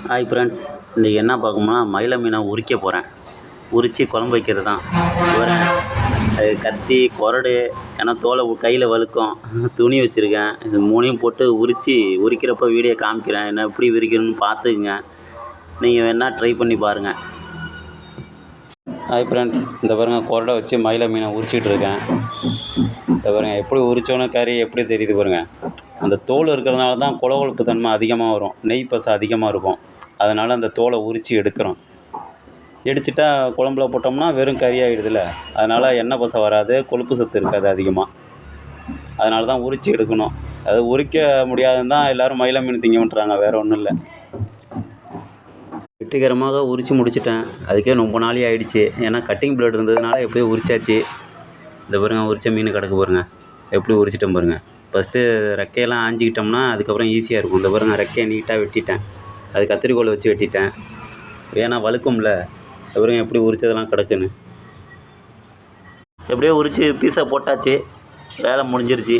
Hi friends, இன்றைக்கி என்ன பார்க்கணும்னா மயில மீனை உரிக்க போகிறேன். உரித்து குழம்பு வைக்கிறது தான். வரேன் கத்தி கொரடு, ஏன்னா தோலை கையில் வழுக்கும். துணி வச்சுருக்கேன். இது மூணையும் போட்டு உரிக்கிறப்ப வீடியோ காமிக்கிறேன். என்ன எப்படி உரிக்கணும்னு பார்த்துக்குங்க. நீங்கள் வேணால் ட்ரை பண்ணி பாருங்கள். ஹாய் ஃப்ரெண்ட்ஸ், இந்த பாருங்கள் கொரடை வச்சு மயில மீனை உரிச்சிட்டு இருக்கேன். இந்த பாருங்கள் எப்படி உரித்தோன்னு கறி எப்படி தெரியுது பாருங்கள். அந்த தோல் இருக்கிறதுனால தான் கொழகொழப்பு தன்மை அதிகமாக வரும், நெய் பசை அதிகமாக இருக்கும். அதனால் அந்த தோலை உரித்து எடுக்கிறோம். எடுத்துட்டா குழம்புல போட்டோம்னா வெறும் கறி ஆகிடுதுல்ல. அதனால் எண்ணெய் பசை வராது, கொழுப்பு சத்து இருக்காது அதிகமாக. அதனால தான் உரித்து எடுக்கணும். அது உரிக்க முடியாதுன்னு தான் எல்லோரும் மயில மீன் திங்க விட்டுறாங்க, வேறு ஒன்றும் இல்லை. வெற்றிகரமாக உரித்து முடிச்சிட்டேன். அதுக்கே ரொம்ப நாளே ஆகிடுச்சு. ஏன்னா கட்டிங் பிளேட் இருந்ததுனால எப்படியோ உரிச்சாச்சு. இந்த பாருங்கள் உரித்த மீன் கிடக்கு பாருங்கள், எப்படி உரிச்சிட்டேன் பாருங்கள். ஃபஸ்ட்டு ரெக்கையெல்லாம் ஆஞ்சிக்கிட்டோம்னா அதுக்கப்புறம் ஈஸியாக இருக்கும். இந்த பாருங்கள் ரெக்கையை நீட்டாக வெட்டிட்டேன். அது கத்திரிக்கோல் வச்சு வெட்டிட்டேன். ஏன்னா வழுக்கும்ல. இந்த பாருங்கள் எப்படி உரிச்சதெல்லாம் கிடக்குன்னு. எப்படியோ உரித்து பீஸை போட்டாச்சு, வேலை முடிஞ்சிருச்சு.